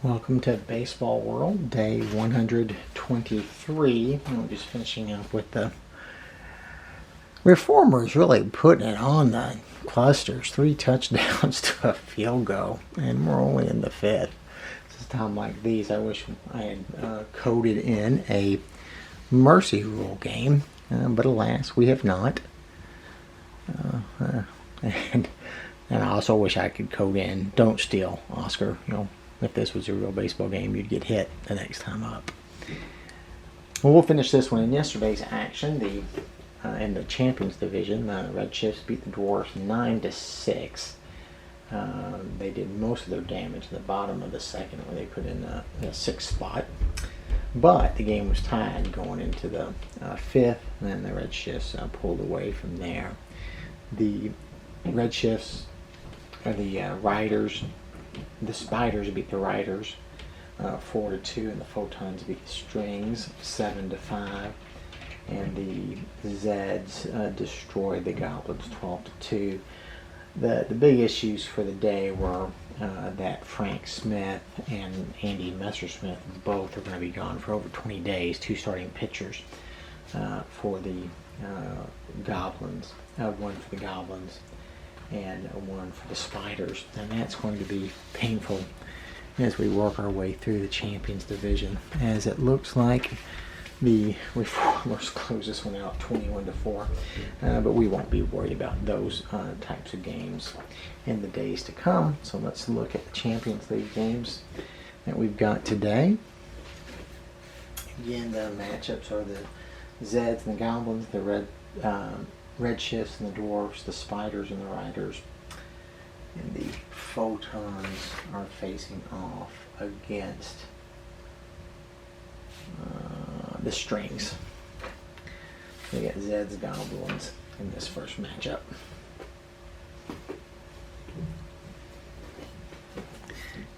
Welcome to Baseball World, day 123. I'm just finishing up with the Reformers really putting it on the clusters. 3 touchdowns to a field goal, and we're only in the 5th. This is time like these. I wish I had coded in a mercy rule game, but alas, we have not. And I also wish I could code in "Don't steal, Oscar." If this was a real baseball game, you'd get hit the next time up. Well, we'll finish this one in yesterday's action. In the Champions Division, the Redshifts beat the Dwarfs 9-6. They did most of their damage in the bottom of the second, where they put in a 6th spot. But the game was tied going into the 5th, and then the Redshifts pulled away from there. The Redshifts, or the Riders, the Spiders beat the Riders 4-2, and the Photons beat the Strings 7-5, and the Zeds destroyed the Goblins 12-2. The big issues for the day were that Frank Smith and Andy Messersmith both are going to be gone for over 20 days, 2 starting pitchers for the Goblins, one for the Goblins and one for the Spiders, and that's going to be painful as we work our way through the Champions Division, as it looks like the Reformers close this one out 21-4, but we won't be worried about those types of games in the days to come. So let's look at the Champions League games that we've got today. Again, the matchups are the Zeds and the Goblins, the Redshifts and the Dwarfs, the Spiders and the Riders, and the Photons are facing off against the Strings. We got Zeds Goblins in this first matchup.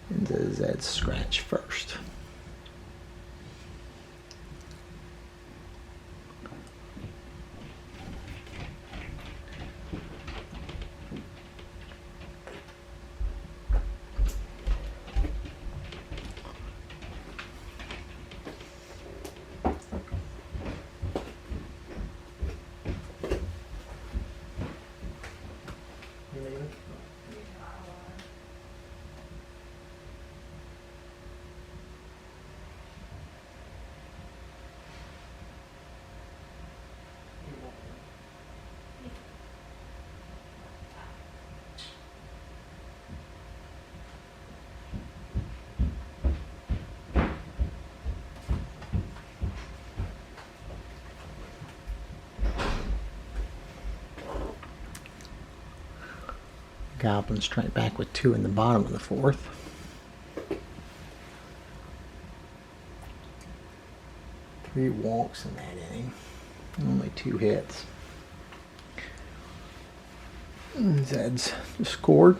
And the Zeds scratch first. Goblins strike back with 2 in the bottom of the 4th. Three walks in that inning. Only 2 hits. Zeds scored.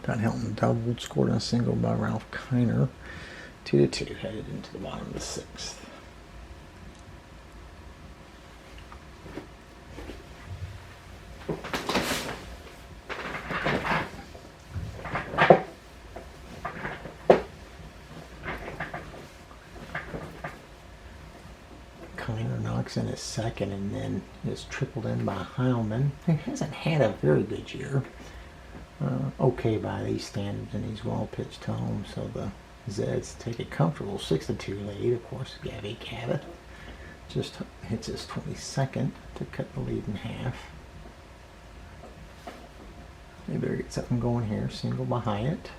Todd Helton doubled, scored on a single by Ralph Kiner. 2-2, headed into the bottom of the 6th. Kiner knocks in his second and then is tripled in by Heilman. He hasn't had a very good year. Okay by these standards, and he's well pitched home, so the Zeds take a comfortable 6-2 lead. Of course, Gabby Cabot just hits his 22nd to cut the lead in half. They better get something going here. Single by Hyatt.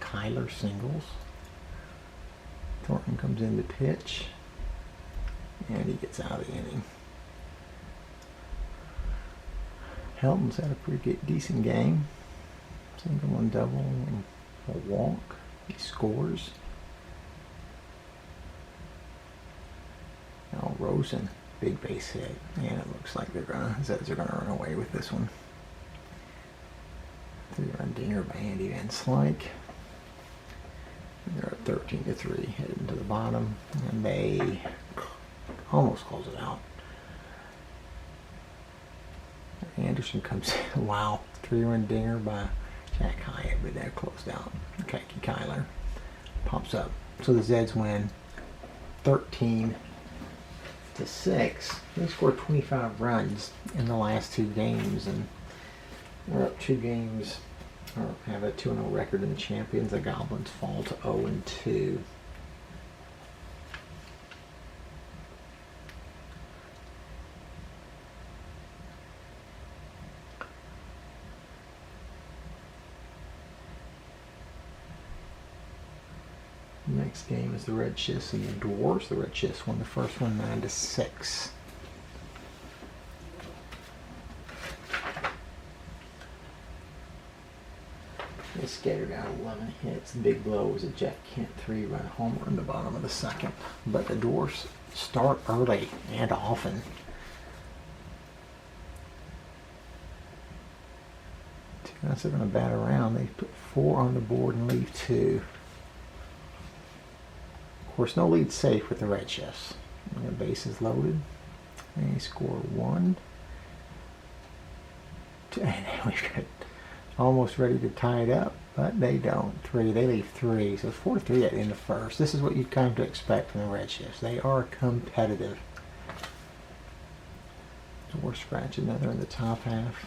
Kyler singles. Thornton comes in to pitch, and he gets out of the inning. Helton's had a pretty decent game. Single and double and a walk. He scores. Now Rosen, big base hit, and it looks like Zeds are gonna run away with this one. 3-run dinger by Andy Van Slyke. They're at 13-3, heading to the bottom, and they almost close it out. Anderson comes in. Wow, 3-run dinger by Jack Hyatt, but they're closed out. Kiki Kyler. pops up. So the Zeds win 13-6. They scored 25 runs in the last 2 games, and we're up 2 games, or have a 2-0 record in the champions. The Goblins fall to 0-2. Next game is the Redshifts and the Dwarfs. The Redshifts won the first one 9-6. They scattered out 11 hits. The big blow was a Jeff Kent 3-run homer in the bottom of the second. But the Dwarfs start early and often. 2 guys are going to bat around. They put 4 on the board and leave 2. Of course, no lead safe with the Redshifts. The base is loaded. They score 1. And we've got almost ready to tie it up, but they don't. 3. They leave 3. So it's 4-3 at the end of first. This is what you come to expect from the Redshifts. They are competitive. Dwarf scratch another in the top half.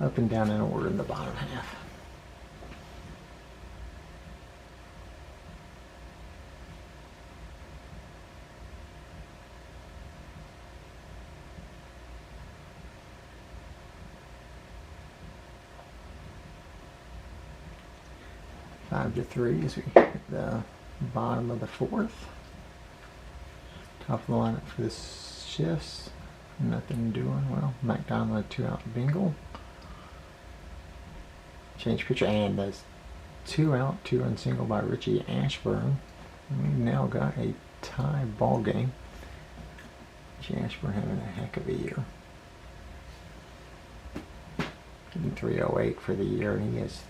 Up and down in order in the bottom half. Five to 3 as we hit the bottom of the 4th. Top of the lineup for the shifts. Nothing doing. Well, McDonald a 2-out bingle. Change pitcher, and that's 2-out, 2-run single by Richie Ashburn. And we've now got a tie ball game. Richie Ashburn having a heck of a year. Hitting .308 for the year, and he has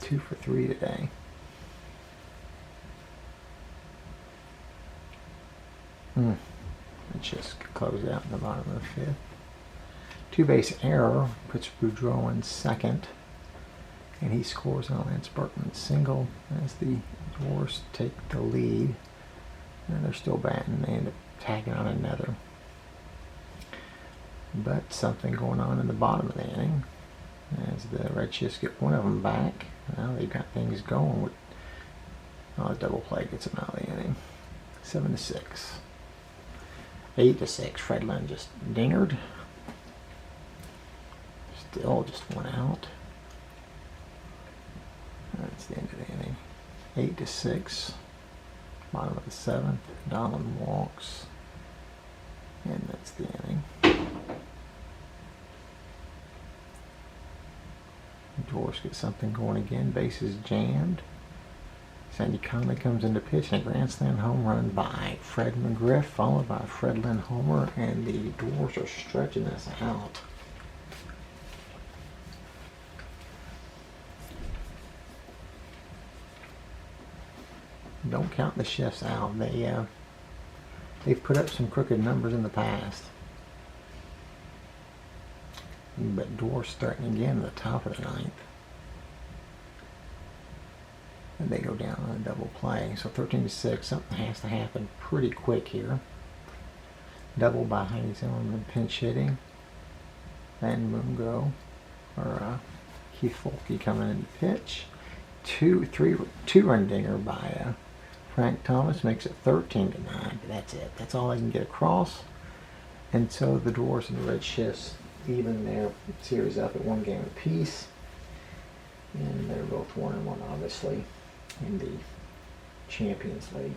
2 for 3 today. Let's just close out in the bottom of the 5th. 2-base error puts Boudreau in second, and he scores on Lance Berkman's single as the Dwarfs take the lead. And they're still batting. They end up tagging on another. But something going on in the bottom of the inning as the Redshifts get one of them back. Now they've got things going with a double play gets them out of the inning. 7-6. 8-6. Fred Lynn just dingered. Still just 1 out. That's the end of the inning. 8-6. Bottom of the 7th. Donald walks. And that's the inning. Dwarfs get something going again. Base is jammed. Sandy Conley comes into pitch, and a grand slam home run by Fred McGriff, followed by a Fred Lynn homer, and the Dwarfs are stretching this out. Don't count the shifts out. They've put up some crooked numbers in the past. But Dwarfs starting again at the top of the 9th. And they go down on a double play. So 13-6, something has to happen pretty quick here. Double by Heidi Zimmerman, pinch hitting. Van Mungo, or Keith Folke coming in to pitch. Two-run dinger by Frank Thomas makes it 13-9. But that's it. That's all they can get across. And so the Dwarfs and the Redshifts even their series up at 1 game apiece. And they're both 1-1, obviously, in the Champions League.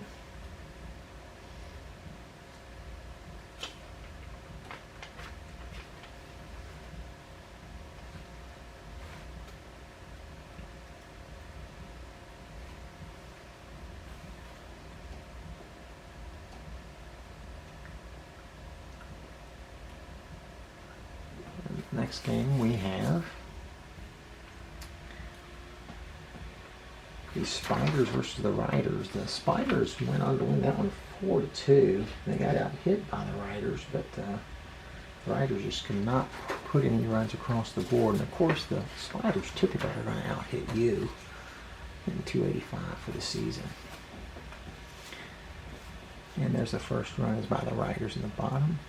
Next game we have the Spiders versus the Riders. The Spiders went on to win that one 4-2. They got out hit by the Riders, but the Riders just could not put any runs across the board. And of course, the Spiders typically are going to out-hit you in 285 for the season. And there's the first run is by the Riders in the bottom.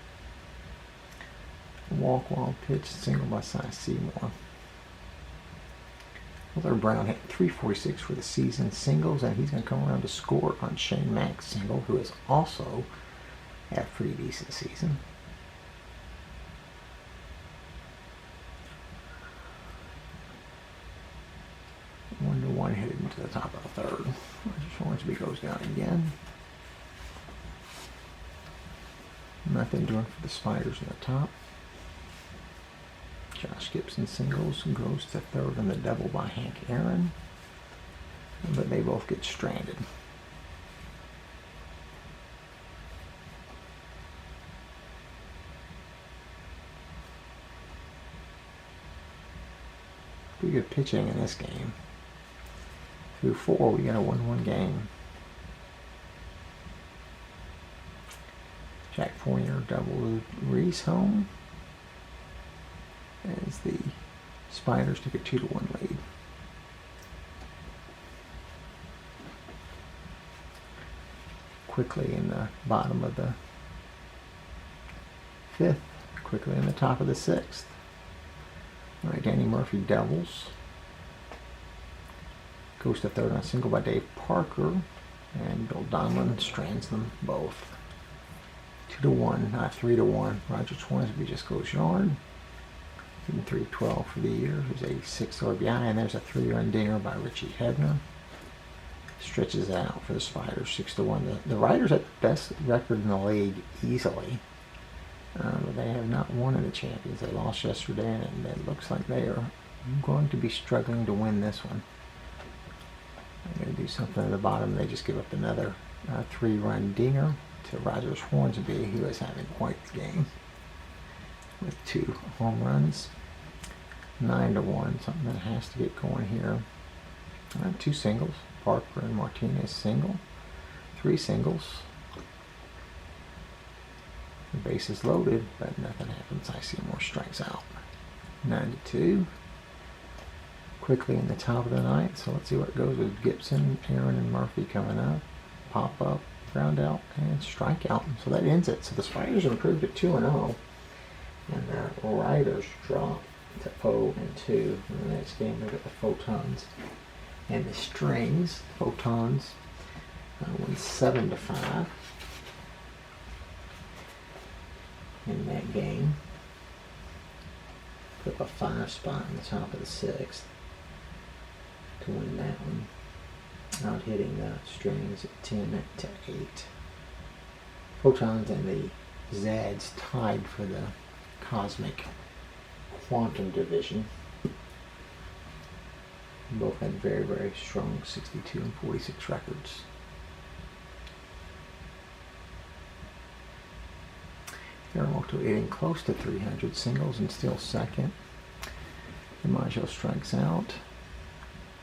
Walk, wild pitch, single by Cy Seymour. Well, Brown hit 346 for the season singles, and he's going to come around to score on Shane Mack's single, who has also had a pretty decent season. One to one headed into the top of the third. Hornsby goes down again. Nothing doing for the Spiders in the top. Josh Gibson singles and goes to third on the double by Hank Aaron. But they both get stranded. Pretty good pitching in this game. Through 4, we got a 1-1 game. Jack Fournier double Reese home as the Spiders took a 2-1 lead. Quickly in the bottom of the 5th, quickly in the top of the 6th. All right, Danny Murphy doubles. Goes to third on a single by Dave Parker, and Bill Donlin strands them both. 2-1, not 3-1. Roger Hornsby just goes yard. Hitting .312 for the year. There's a 6th RBI, and there's a 3-run dinger by Richie Hebner. Stretches out for the Spiders, 6-1. The Riders have the best record in the league easily. But they have not won in the Champions. They lost yesterday, and it looks like they are going to be struggling to win this one. They're going to do something at the bottom. They just give up another 3-run dinger to Rogers Hornsby, who is having quite the game with 2 home runs. 9-1, something that has to get going here. 2 singles. Parker and Martinez single. 3 singles. The base is loaded, but nothing happens. I see more strikes out. 9-2. Quickly in the top of the ninth, so let's see what goes with Gibson, Aaron, and Murphy coming up. Pop up, ground out, and strikeout. So that ends it. So the Spiders improved to 2-0, and the Riders drop to 0-2. In the next game, they've got the Photons and the Strings. Photons won 7-5 in that game. Put up a 5 spot in the top of the 6th to win that one. Out hitting the Strings at 10-8. Photons and the Zeds tied for the Cosmic Quantum Division. Both had very, very strong 62 and 46 records. Yamamoto hitting close to 300 singles and still second. DiMaggio strikes out,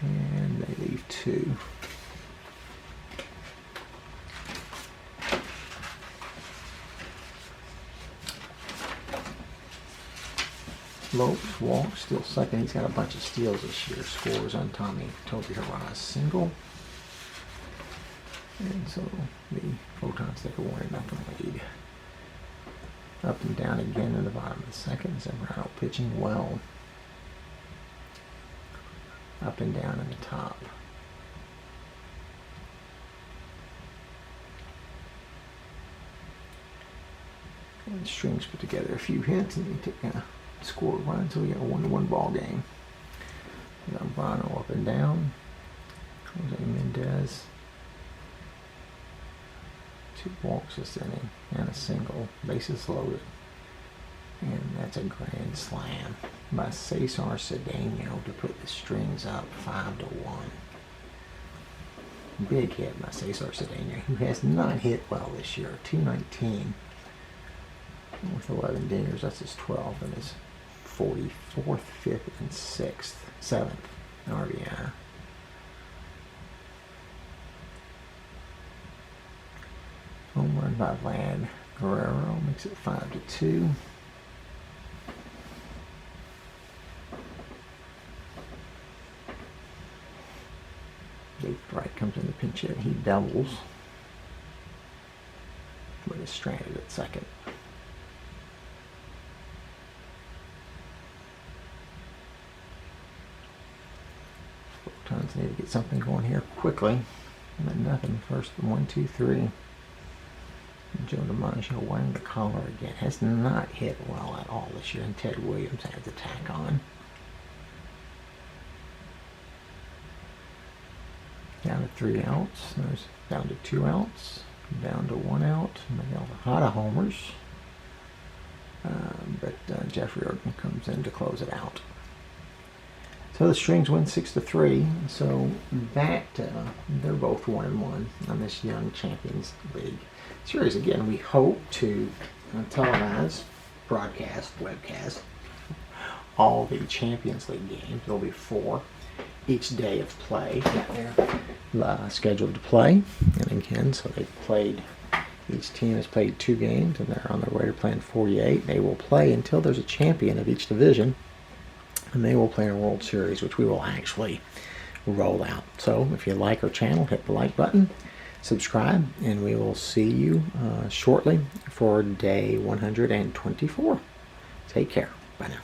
and they leave 2. Lopes walks, still second. He's got a bunch of steals this year. Scores on Toby Harrah's single. And so the Photons take a 1-0 lead. Up and down again in the bottom of the second. Zambrano pitching well. Up and down in the top. And Strings put together a few hits, and he took a score run, so we got a 1-1 ball game. Zambrano up and down. Jose Mendez. 2 walks this inning and a single. Bases loaded. And that's a grand slam by Cesar Cedeno to put the Strings up 5-1. Big hit by Cesar Cedeno, who has not hit well this year. 219 with 11 dingers. That's his 12th and his 44th, 5th, and 6th, 7th RBI. Home run by Vlad Guerrero makes it 5-2. right comes in the pinch hit. He doubles, but is stranded at second. Photons need to get something going here quickly, but nothing. First, 1, 2, 3. Joe DiMaggio wearing the collar again. Has not hit well at all this year, and Ted Williams has attack on. Down to 3 outs. There's down to 2 outs. Down to 1 out. Miguel Tejada homers. But Jeffrey Orton comes in to close it out. So the Strings win 6-3. So that they're both 1-1 on this Young Champions League series. Again, we hope to televise, broadcast, webcast all the Champions League games. There'll be 4 each day of play that they're scheduled to play. And again, so they've played. Each team has played 2 games, and they're on their way to playing 48. They will play until there's a champion of each division, and they will play in a World Series, which we will actually roll out. So if you like our channel, hit the like button, subscribe, and we will see you shortly for day 124. Take care. Bye now.